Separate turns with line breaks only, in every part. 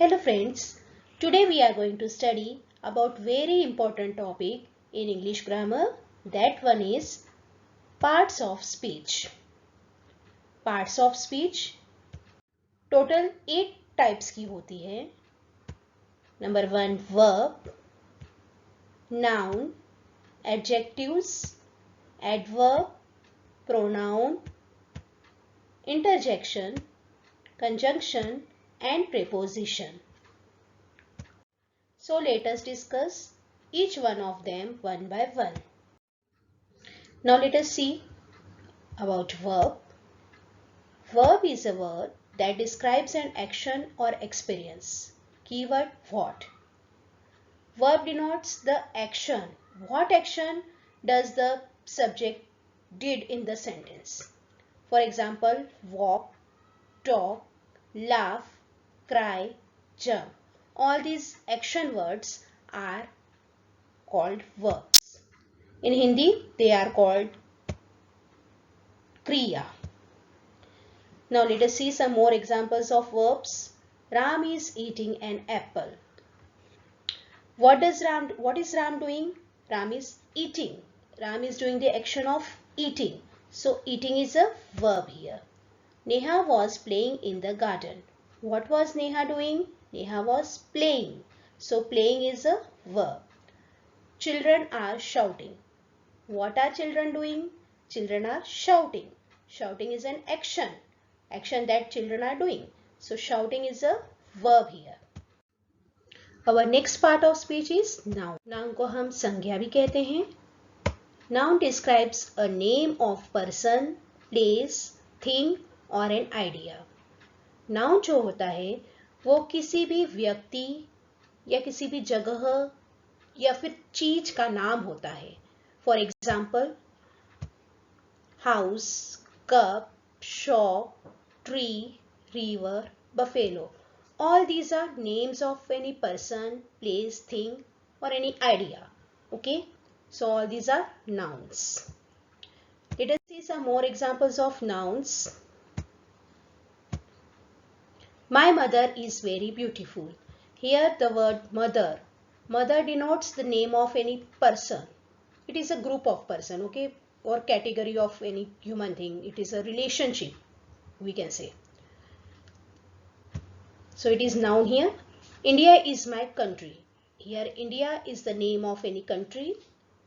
Hello friends, today we are going to study about very important topic in English grammar. That one is parts of speech. Parts of speech total 8 types की होती है. Number 1 verb, noun, adjectives, adverb, pronoun, interjection, conjunction and preposition. So let us discuss each one of them one by one. Now let us see about verb. Verb is a word that describes an action or experience. Keyword what. Verb denotes the action. What action does the subject did in the sentence? For example, walk, talk, laugh, cry, jump. All these action words are called verbs. In Hindi, they are called kriya. Now let us see some more examples of verbs. Ram is eating an apple. What is Ram doing? Ram is eating. Ram is doing the action of eating. So eating is a verb here. Neha was playing in the garden. What was Neha doing? Neha was playing. So playing is a verb. Children are shouting. What are children doing? Children are shouting. Shouting is an action. Action that children are doing. So shouting is a verb here. Our next part of speech is noun. Noun को हम संज्ञा भी कहते हैं. Noun describes a name of person, place, thing or an idea. Noun जो होता है वो किसी भी व्यक्ति या किसी भी जगह या फिर चीज का नाम होता है. For example, house, cup, shop, tree, river, buffalo. All these are names of any person, place, thing or any idea. Okay. So all these are nouns. Let us see some more examples of nouns. My mother is very beautiful. Here the word mother. Mother denotes the name of any person. It is a group of person, okay, or category of any human thing. It is a relationship, we can say. So it is noun here. India is my country. Here India is the name of any country.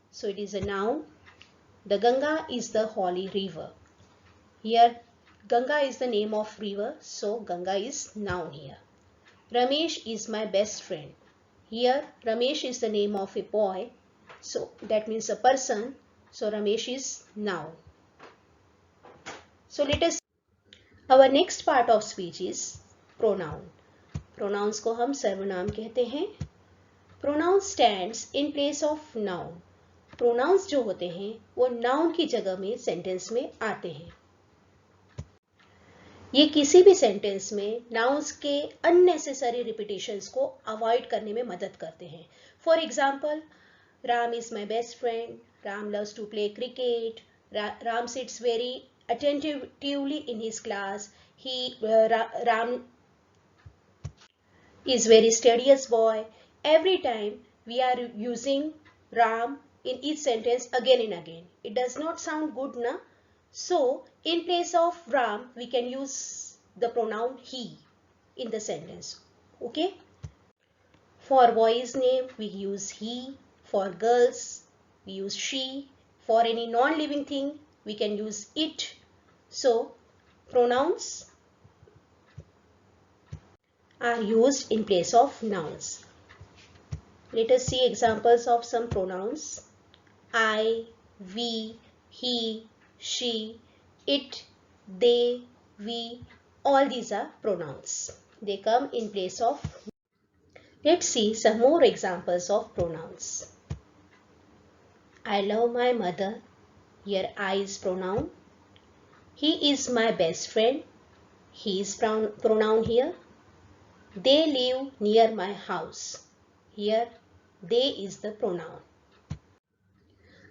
So it is a noun. The Ganga is the holy river. Here Ganga is the name of river. So Ganga is noun here. Ramesh is my best friend. Here Ramesh is the name of a boy. So that means a person. So Ramesh is noun. So let us. Our next part of speech is pronoun. Pronouns को हम सर्वनाम कहते हैं. Pronoun stands in place of noun. Pronouns जो होते हैं वो noun की जगह में sentence में आते हैं. ये किसी भी sentence में nouns के unnecessary repetitions को avoid करने में मदद करते हैं. For example, Ram is my best friend. Ram loves to play cricket. Ram sits very attentively in his class. Ram is very studious boy. Every time we are using Ram in each sentence again and again. It does not sound good, na? So in place of Ram, we can use the pronoun he in the sentence. Okay? For boy's name, we use he. For girls, we use she. For any non-living thing, we can use it. So pronouns are used in place of nouns. Let us see examples of some pronouns. I, we, he, she, it, they, we, all these are pronouns. They come in place of. Let's see some more examples of pronouns. I love my mother. Here I is pronoun. He is my best friend. He is pronoun here. They live near my house. Here they is the pronoun.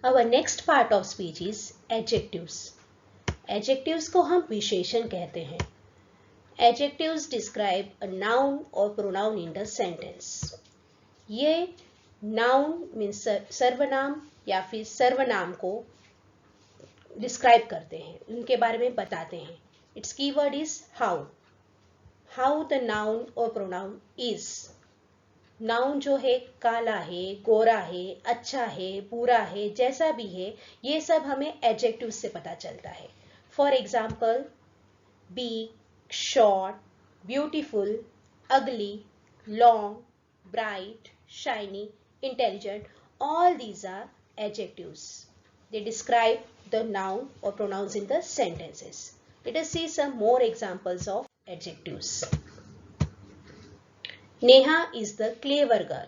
Our next part of speech is adjectives. Adjectives को हम विशेषण कहते हैं. Adjectives describe a noun or pronoun in the sentence. ये noun means सर्वनाम या फिर सर्वनाम को डिस्क्राइब करते हैं, उनके बारे में बताते हैं. It's keyword is how the noun और प्रोनाउन इज. नाउन जो है काला है, गोरा है, अच्छा है, बुरा है, जैसा भी है, ये सब हमें एडजेक्टिव से पता चलता है. For example, big, short, beautiful, अगली, long, bright, shiny, intelligent, all these are adjectives. They describe the noun or pronouns in the sentences. Let us see some more examples of adjectives. Neha is the clever girl.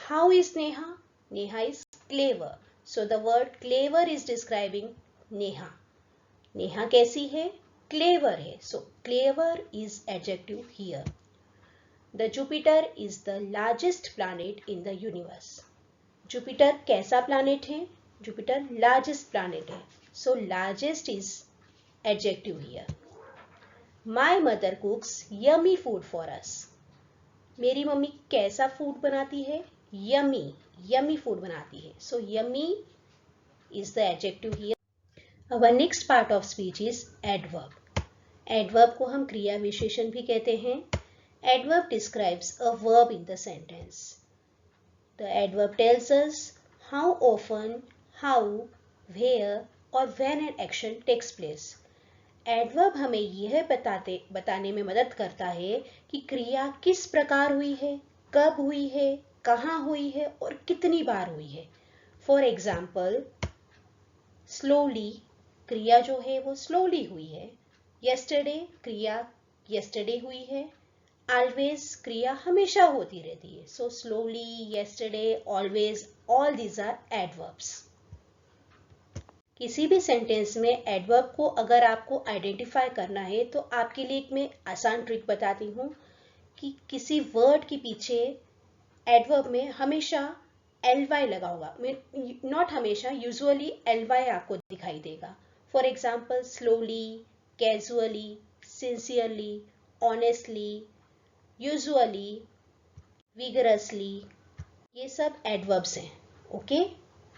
How is Neha? Neha is clever. So the word clever is describing Neha. Neha कैसी है? Clever है. So clever is adjective here. The Jupiter is the largest planet in the universe. Jupiter कैसा planet है? Jupiter largest planet है. So largest is adjective here. My mother cooks yummy food for us. मेरी mummy कैसा food बनाती है? Yummy food बनाती है. So yummy is the adjective here. Our next part of speech is adverb. Adverb को हम क्रिया विशेषण भी कहते हैं. Adverb describes a verb in the sentence. The adverb tells us how often, how, where or when an action takes place. Adverb हमें यह बताने में मदद करता है कि क्रिया किस प्रकार हुई है, कब हुई है, कहाँ हुई है और कितनी बार हुई है. For example, slowly क्रिया जो है वो slowly हुई है. Yesterday क्रिया yesterday हुई है. Always क्रिया हमेशा होती रहती है. So slowly, yesterday, always, all these are adverbs. किसी भी सेंटेंस में एडवर्ब को अगर आपको आइडेंटिफाई करना है तो आपके लिए एक मैं आसान ट्रिक बताती हूँ कि किसी वर्ड के पीछे एडवर्ब में हमेशा ly लगा होगा. नॉट हमेशा, यूजुअली ly आपको दिखाई देगा. For example, slowly, casually, sincerely, honestly, usually, vigorously, ये सब adverbs हैं. Okay?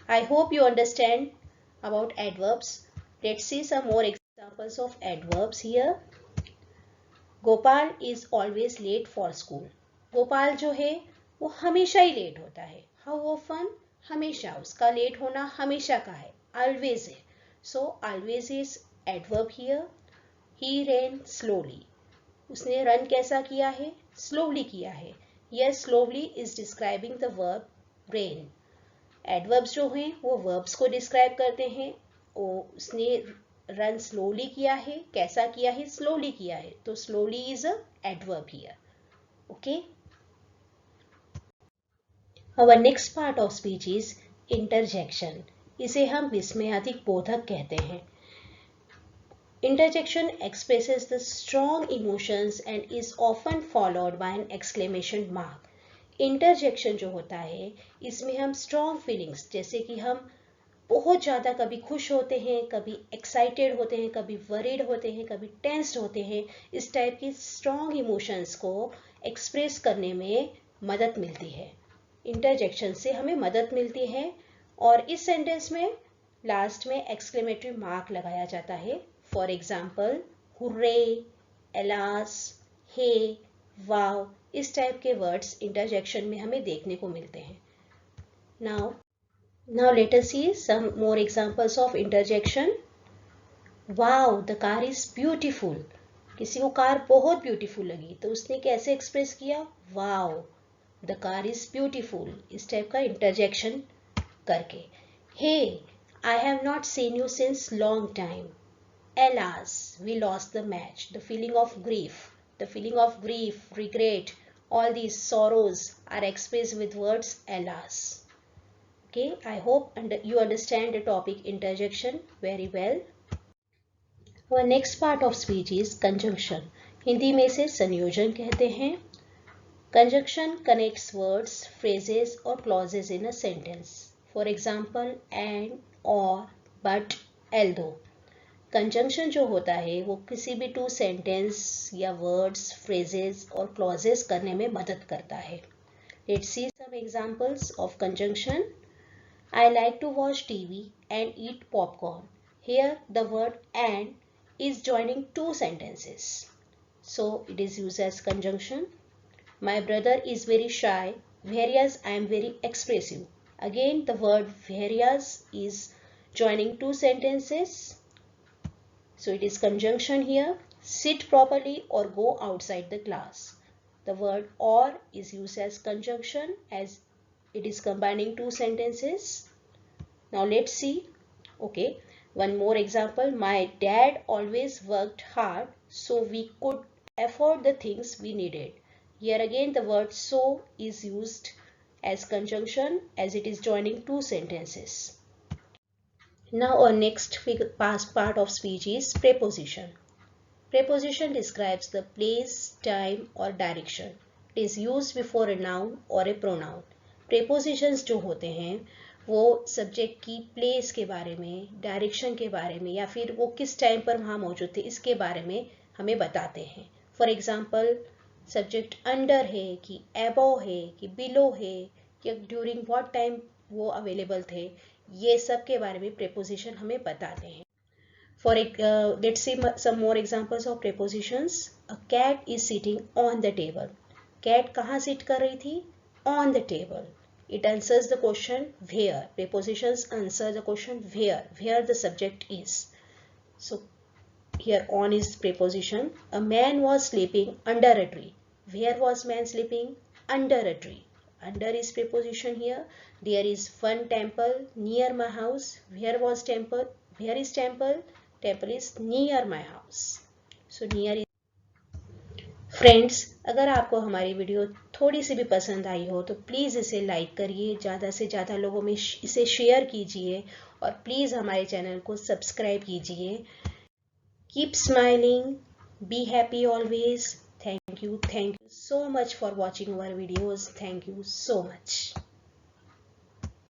I hope you understand about adverbs. Let's see some more examples of adverbs here. Gopal is always late for school. Gopal जो है वो हमेशा ही लेट होता है. How often? हमेशा. उसका लेट होना हमेशा का है. Always है. So always is adverb here. He ran slowly. उसने रन कैसा किया है? स्लोली किया है. Yes, slowly is describing the verb ran. Adverbs जो हैं वो verbs को describe करते हैं. उसने रन स्लोली किया है. कैसा किया है? स्लोली किया है. तो slowly is a adverb here. Okay? Our next part of speech is interjection. इसे हम विस्मयादिक बोधक कहते हैं. Interjection expresses the strong emotions and is often followed by an exclamation mark. Interjection जो होता है इसमें हम strong feelings जैसे कि हम बहुत ज़्यादा कभी खुश होते हैं, कभी excited होते हैं, कभी worried होते हैं, कभी tensed होते हैं, इस टाइप की strong emotions को express करने में मदद मिलती है. Interjection से हमें मदद मिलती है और इस sentence में लास्ट में exclamatory mark लगाया जाता है. For example, hooray, alas, hey, wow, इस टाइप के वर्ड्स इंटरजेक्शन में हमें देखने को मिलते हैं. Now let us see some more examples of interjection. Wow, the car is beautiful. किसी को कार बहुत ब्यूटीफुल लगी तो उसने कैसे एक्सप्रेस किया? Wow, the car is beautiful. इस टाइप का इंटरजेक्शन करके. Hey, I have not seen you since long time. Alas, we lost the match. The feeling of grief, regret, all these sorrows are expressed with words alas. Okay, I hope you understand the topic interjection very well. Our next part of speech is conjunction. Hindi में से संयोजन कहते हैं. Conjunction connects words, phrases or clauses in a sentence. For example, and, or, but, although. Conjunction जो होता है वो किसी भी टू सेंटेंस या वर्ड्स, फ्रेजेस और क्लॉजेस करने में मदद करता है. Let's see some examples of conjunction. I like to watch TV and eat popcorn. Here the word and is joining two sentences. So it is used as conjunction. My brother is very shy, whereas I am very expressive. Again the word whereas is joining two sentences. So it is conjunction here. Sit properly or go outside the class. The word or is used as conjunction as it is combining two sentences. Now let's see. Okay, one more example. My dad always worked hard so we could afford the things we needed. Here again the word so is used as conjunction as it is joining two sentences. Now our next part of speech is preposition. Preposition describes the place, time or direction. It is used before a noun or a pronoun. Prepositions जो होते हैं वो subject की place के बारे में, direction के बारे में या फिर वो किस टाइम पर वहाँ मौजूद थे इसके बारे में हमें बताते हैं. फॉर एग्जाम्पल सब्जेक्ट अंडर है कि एबव है कि बिलो है कि ड्यूरिंग व्हाट टाइम वो अवेलेबल थे, ये सब के बारे में प्रेपोजिशन हमें बताते हैं. Let's see some more examples of prepositions. A cat is sitting on the table. Cat कहाँ sit कर रही थी? On the table. It answers the question where. Prepositions answer the question where the subject is. So here on is preposition. A man was sleeping under a tree. Where was man sleeping? Under a tree. Under is preposition here. There is one temple near my house. Where was temple? Where is temple? Temple is near my house. So near is. Friends, अगर आपको हमारी video थोड़ी सी भी पसंद आई हो तो please इसे like करिए, ज़्यादा से ज़्यादा लोगों में इसे शेयर कीजिए और प्लीज़ हमारे चैनल को सब्सक्राइब कीजिए. Keep smiling, be happy always. Thank you so much for watching our videos. Thank you so much.